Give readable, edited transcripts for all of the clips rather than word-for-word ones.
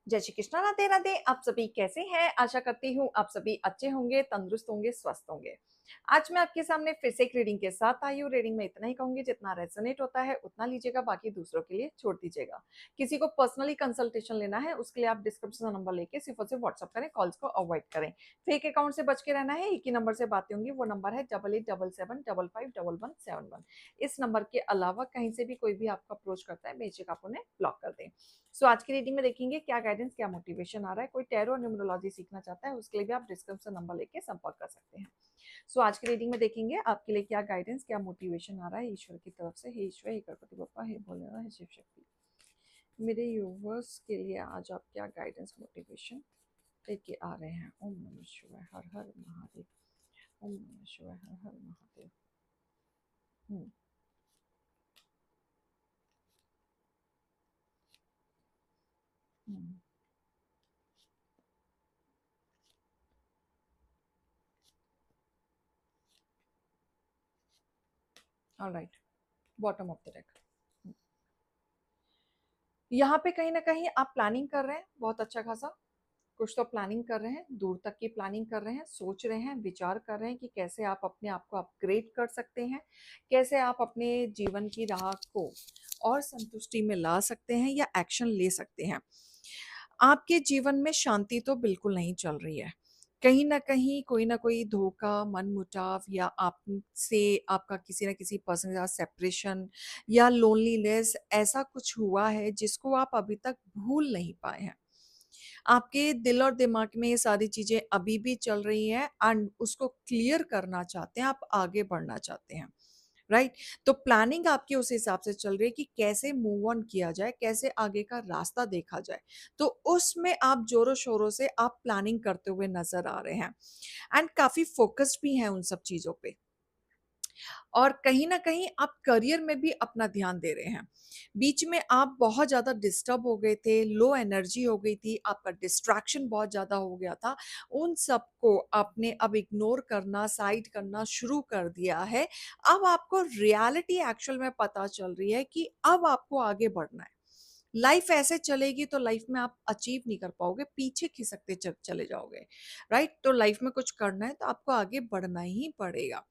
जय श्री कृष्णा, राधे राधे। आप सभी कैसे हैं? आशा करती हूँ आप सभी अच्छे होंगे, तंदुरुस्त होंगे, स्वस्थ होंगे। आज मैं आपके सामने फिर से एक रीडिंग के साथ आई हूँ। रीडिंग में इतना ही कहूंगी, जितना रेजोनेट होता है उतना लीजिएगा, बाकी दूसरों के लिए छोड़ दीजिएगा। किसी को पर्सनली कंसल्टेशन लेना है उसके लिए आप डिस्क्रिप्शन नंबर लेके सिर्फ और सिर्फ व्हाट्सअप करें, कॉल्स को अवॉइड करें। फेक अकाउंट से बच के रहना है। एक ही नंबर से बातें होंगी, वो नंबर है 8877755171। इस नंबर के अलावा कहीं से भी कोई भी आपको अप्रोच करता है, बेशक आप उन्हें ब्लॉक कर दें। सो आज की रीडिंग में देखेंगे क्या गाइडेंस, क्या मोटिवेशन आ रहा है। कोई टैरो न्यूमरोलॉजी सीखना चाहता है उसके लिए भी आप डिस्क्रिप्शन नंबर लेके संपर्क कर सकते हैं। सो आज की रीडिंग में देखेंगे आपके लिए क्या गाइडेंस, क्या मोटिवेशन आ रहा है ईश्वर की तरफ से। हे ईश्वर, हे गणपति बप्पा, हे भोलेनाथ, हे शिव शक्ति, मेरे यूवर्स के लिए आज आप क्या गाइडेंस, मोटिवेशन लेके आ रहे हैं। ओम नमः शिवाय, हर हर महादेव। ओम नमः शिवाय, हर हर Mahadev. Alright, bottom of the deck. यहाँ पे कहीं ना कहीं आप प्लानिंग कर रहे हैं, बहुत अच्छा खासा कुछ तो प्लानिंग कर रहे हैं, दूर तक की प्लानिंग कर रहे हैं, सोच रहे हैं, विचार कर रहे हैं कि कैसे आप अपने आप को अपग्रेड कर सकते हैं, कैसे आप अपने जीवन की राह को और संतुष्टि में ला सकते हैं या एक्शन ले सकते हैं। आपके जीवन में शांति तो बिल्कुल नहीं चल रही है। कहीं न कहीं कोई ना कोई धोखा, मनमुटाव या आपसे आपका किसी न किसी पर्सन के साथ सेपरेशन या लोनलीनेस ऐसा कुछ हुआ है जिसको आप अभी तक भूल नहीं पाए हैं। आपके दिल और दिमाग में ये सारी चीज़ें अभी भी चल रही हैं एंड उसको क्लियर करना चाहते हैं, आप आगे बढ़ना चाहते हैं, राइट? तो प्लानिंग आपकी उस हिसाब से चल रही है कि कैसे मूव ऑन किया जाए, कैसे आगे का रास्ता देखा जाए। तो उसमें आप ज़ोरों-शोरों से आप प्लानिंग करते हुए नज़र आ रहे हैं एंड काफ़ी फ़ोकस्ड भी हैं उन सब चीज़ों पे। और कहीं न कहीं आप करियर में भी अपना ध्यान दे रहे हैं। बीच में आप बहुत ज़्यादा डिस्टर्ब हो गए थे, लो एनर्जी हो गई थी, आपका डिस्ट्रैक्शन बहुत ज़्यादा हो गया था। उन सबको आपने अब इग्नोर करना, साइड करना शुरू कर दिया है। अब आपको रियलिटी एक्चुअल में पता चल रही है कि अब आपको आगे बढ़ना है। लाइफ ऐसे चलेगी तो लाइफ में आप अचीव नहीं कर पाओगे, पीछे खिसकते चले जाओगे, राइट? तो लाइफ में कुछ करना है तो आपको आगे बढ़ना ही पड़ेगा।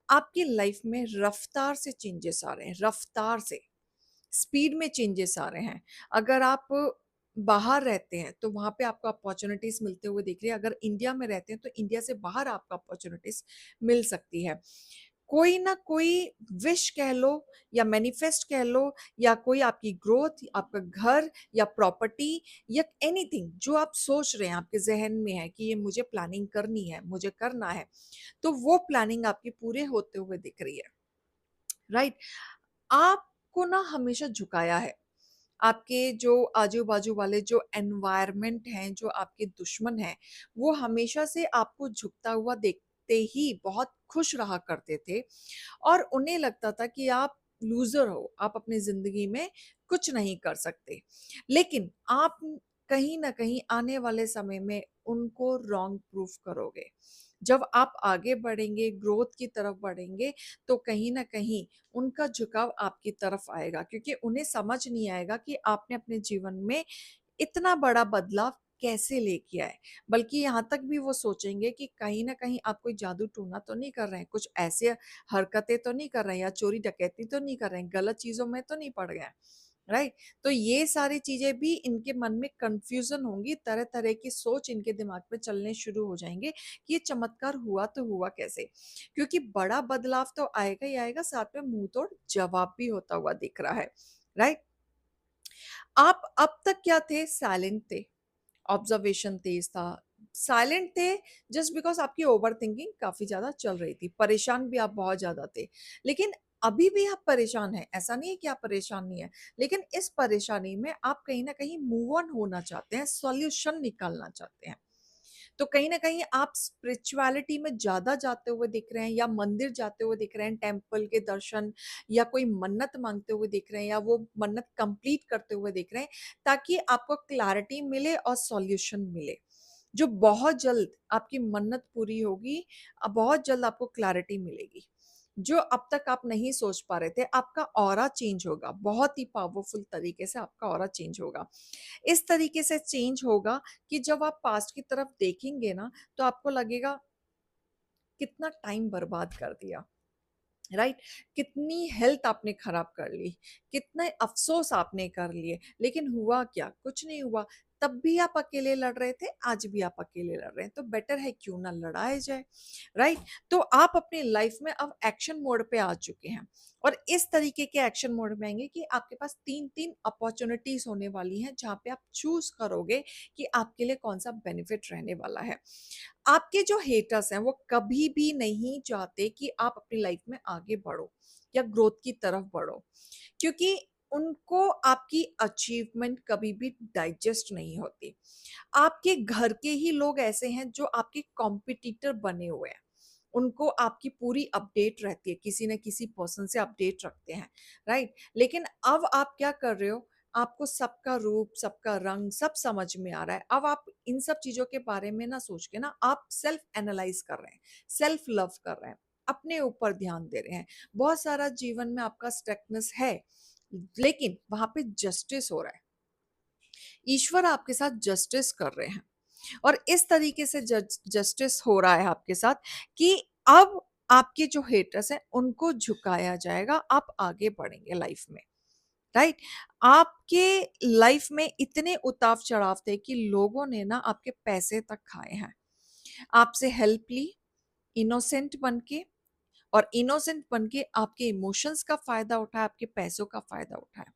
आपकी लाइफ में रफ्तार से चेंजेस आ रहे हैं, रफ्तार से, स्पीड में चेंजेस आ रहे हैं। अगर आप बाहर रहते हैं तो वहाँ पे आपको अपॉर्च्युनिटीज़ मिलते हुए दिख रही है। अगर इंडिया में रहते हैं तो इंडिया से बाहर आपको अपॉर्च्युनिटीज़ मिल सकती है। कोई ना कोई विश कह लो या मैनिफेस्ट कह लो या कोई आपकी ग्रोथ, आपका घर या प्रॉपर्टी या एनीथिंग जो आप सोच रहे हैं, आपके ज़हन में है कि ये मुझे प्लानिंग करनी है, मुझे करना है, तो वो प्लानिंग आपकी पूरे होते हुए दिख रही है, राइट? आपको ना हमेशा झुकाया है। आपके जो आजू-बाजू वाले जो एनवायरनमेंट हैं, जो आपके दुश्मन हैं, वो हमेशा से आपको झुकता हुआ देखते ही बहुत खुश रहा करते थे और उन्हें लगता था कि आप लूज़र हो, आप अपनी ज़िंदगी में कुछ नहीं कर सकते। लेकिन आप कहीं न कहीं आने वाले समय में उनको रॉन्ग प्रूफ करोगे। जब आप आगे बढ़ेंगे, ग्रोथ की तरफ बढ़ेंगे, तो कहीं न कहीं उनका झुकाव आपकी तरफ आएगा क्योंकि उन्हें समझ नहीं आएगा कि आपने अपने जीवन में इतना बड़ा बदलाव कैसे लेके आए। बल्कि यहाँ तक भी वो सोचेंगे कि कहीं न कहीं आप कोई जादू-टोना तो नहीं कर रहे हैं, कुछ ऐसे हरकतें तो नहीं कर रहे हैं या चोरी-डकैती तो नहीं कर रहे हैं, गलत चीज़ों में तो नहीं पड़ गए हैं, राइट? तो ये सारी चीज़ें भी इनके मन में कन्फ्यूज़न होंगी, तरह-तरह की सोच इनके दिमाग में चलने शुरू हो जाएँगे कि ये चमत्कार हुआ तो हुआ कैसे? क्योंकि बड़ा बदलाव तो आएगा ही आएगा, साथ में मुँह-तोड़ जवाब भी होता हुआ दिख रहा है, राइट? आप अब तक क्या थे? साइलेंट थे। ऑब्जर्वेशन तेज था, साइलेंट थे जस्ट बिकॉज़ आपकी ओवरथिंकिंग काफ़ी ज़्यादा चल रही थी, परेशान भी आप बहुत ज़्यादा थे। लेकिन अभी भी आप परेशान हैं, ऐसा नहीं है कि आप परेशान नहीं हैं, लेकिन इस परेशानी में आप कहीं न कहीं मूव ऑन होना चाहते हैं, सॉल्यूशन निकालना चाहते हैं। तो कहीं न कहीं आप स्पिरिचुअलिटी में ज़्यादा जाते हुए दिख रहे हैं या मंदिर जाते हुए दिख रहे हैं, टेम्पल के दर्शन या कोई मन्नत माँगते हुए दिख रहे हैं या वो मन्नत कंप्लीट करते हुए दिख रहे हैं, ताकि आपको क्लैरिटी मिले और सॉल्यूशन मिले। जो बहुत जल्द आपकी मन्नत पूरी होगी, बहुत जल्द आपको क्लैरिटी मिलेगी। जो अब तक आप नहीं सोच पा रहे थे, आपका ऑरा चेंज होगा, बहुत ही पावरफुल तरीके से आपका ऑरा चेंज होगा। इस तरीके से चेंज होगा कि जब आप पास्ट की तरफ देखेंगे ना, तो आपको लगेगा कितना टाइम बर्बाद कर दिया, राइट? कितनी हेल्थ आपने खराब कर ली, कितने अफ़सोस आपने कर लिए, लेकिन हुआ क्या? कुछ नहीं हुआ। तब भी आप अकेले लड़ रहे थे, आज भी आप अकेले लड़ रहे हैं, तो बेटर है क्यों ना लड़ाया जाए, राइट? तो आप अपनी लाइफ में अब एक्शन मोड पे आ चुके हैं और इस तरीके के एक्शन मोड में आएँगे कि आपके पास 3-3 अपॉर्च्युनिटीज़ होने वाली हैं, जहाँ पे आप चूज़ करोगे कि आपके लिए कौन-सा बेनिफिट रहने वाला है। आपके जो हेटर्स हैं वो कभी भी नहीं चाहते कि आप अपनी लाइफ में आगे बढ़ो या ग्रोथ की तरफ बढ़ो, क्योंकि उनको आपकी अचीवमेंट कभी भी डाइजेस्ट नहीं होती। आपके घर के ही लोग ऐसे हैं जो आपके कॉम्पिटिटर बने हुए हैं। उनको आपकी पूरी अपडेट रहती है, किसी न किसी पर्सन से अपडेट रखते हैं, राइट? लेकिन अब आप क्या कर रहे हो, आपको सबका रूप, सबका रंग सब समझ में आ रहा है। अब आप इन सब चीज़ों के बारे में ना सोच के ना आप सेल्फ एनालाइज़ कर रहे हैं, सेल्फ लव कर रहे हैं, अपने ऊपर ध्यान दे रहे हैं। बहुत सारा जीवन में आपका स्टकनेस है, लेकिन वहाँ पे जस्टिस हो रहा है। ईश्वर आपके साथ जस्टिस कर रहे हैं और इस तरीके से जस्टिस हो रहा है आपके साथ कि अब आपके जो हेटर्स हैं उनको झुकाया जाएगा, आप आगे बढ़ेंगे लाइफ में, राइट? आपके लाइफ में इतने उतार चढ़ाव थे कि लोगों ने ना आपके पैसे तक खाए हैं, आपसे हेल्प ली इनोसेंट बन के, और इनोसेंट बन के आपके इमोशंस का फायदा उठाया, आपके पैसों का फायदा उठाया।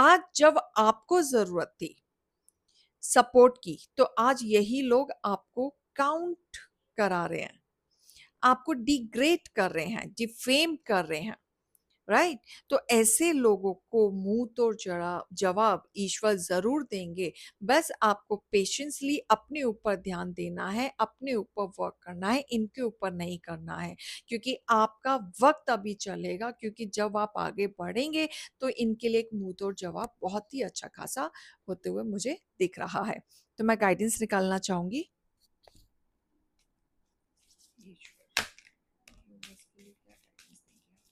आज जब आपको जरूरत थी सपोर्ट की, तो आज यही लोग आपको काउंट करा रहे हैं, आपको डिग्रेड कर रहे हैं, डिफेम कर रहे हैं, राइट? तो ऐसे लोगों को मुंह तोड़ जवाब ईश्वर जरूर देंगे। बस आपको पेशेंसली अपने ऊपर ध्यान देना है, अपने ऊपर वर्क करना है, इनके ऊपर नहीं करना है, क्योंकि आपका वक्त अभी चलेगा, क्योंकि जब आप आगे बढ़ेंगे तो इनके लिए एक मुंह तोड़ जवाब बहुत ही अच्छा खासा होते हुए मुझे दिख रहा है। तो मैं गाइडेंस निकालना चाहूंगी। ईश्वर, यूनिवर्स के लिए क्या guidance देंगे आप?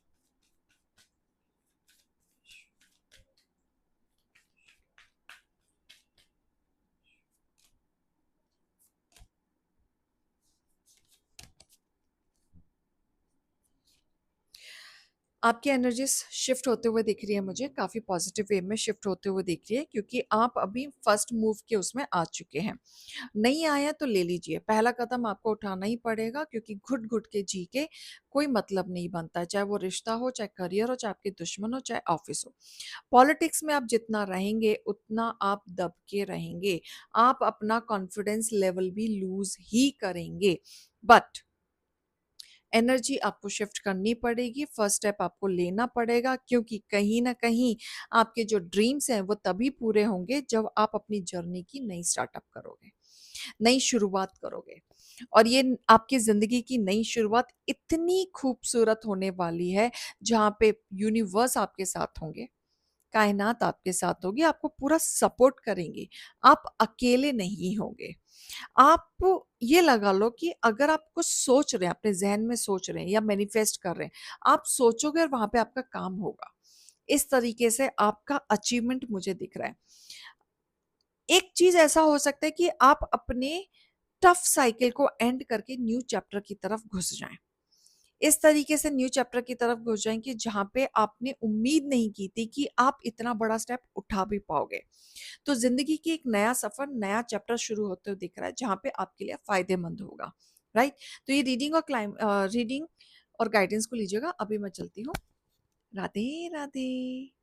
आपकी एनर्जीज शिफ्ट होते हुए दिख रही है मुझे, काफ़ी पॉजिटिव वे में शिफ्ट होते हुए दिख रही है, क्योंकि आप अभी फर्स्ट मूव के उसमें आ चुके हैं। नहीं आया तो ले लीजिए, पहला कदम आपको उठाना ही पड़ेगा, क्योंकि घुट घुट के जी के कोई मतलब नहीं बनता है, चाहे वो रिश्ता हो, चाहे करियर हो, चाहे आपके दुश्मन हो, चाहे ऑफिस हो। पॉलिटिक्स में आप जितना रहेंगे उतना आप दब के रहेंगे, आप अपना कॉन्फिडेंस लेवल भी लूज ही करेंगे। बट एनर्जी आपको शिफ्ट करनी पड़ेगी, फर्स्ट स्टेप आपको लेना पड़ेगा, क्योंकि कहीं ना कहीं आपके जो ड्रीम्स हैं वो तभी पूरे होंगे जब आप अपनी जर्नी की नई स्टार्टअप करोगे, नई शुरुआत करोगे। और ये आपकी ज़िंदगी की नई शुरुआत इतनी खूबसूरत होने वाली है, जहाँ पे यूनिवर्स आपके साथ होंगे, कायनात आपके साथ होगी, आपको पूरा सपोर्ट करेंगी, आप अकेले नहीं होंगे। आप ये लगा लो कि अगर आप कुछ सोच रहे हैं, अपने ज़हन में सोच रहे हैं या मैनिफेस्ट कर रहे हैं, आप सोचोगे और वहाँ पे आपका काम होगा। इस तरीके से आपका अचीवमेंट मुझे दिख रहा है। एक चीज़ ऐसा हो सकता है कि आप अपने टफ साइकिल को एंड करके न्यू चैप्टर की तरफ घुस जाएँ। इस तरीके से न्यू चैप्टर की तरफ घुस जाएँ कि जहाँ पे आपने उम्मीद नहीं की थी कि आप इतना बड़ा स्टेप उठा भी पाओगे। तो ज़िंदगी की एक नया सफ़र, नया चैप्टर शुरू होते हुए दिख रहा है, जहाँ पे आपके लिए फ़ायदेमंद होगा, राइट? तो ये रीडिंग और गाइडेंस को लीजिएगा। अभी मैं चलती हूँ। राधे, राधे।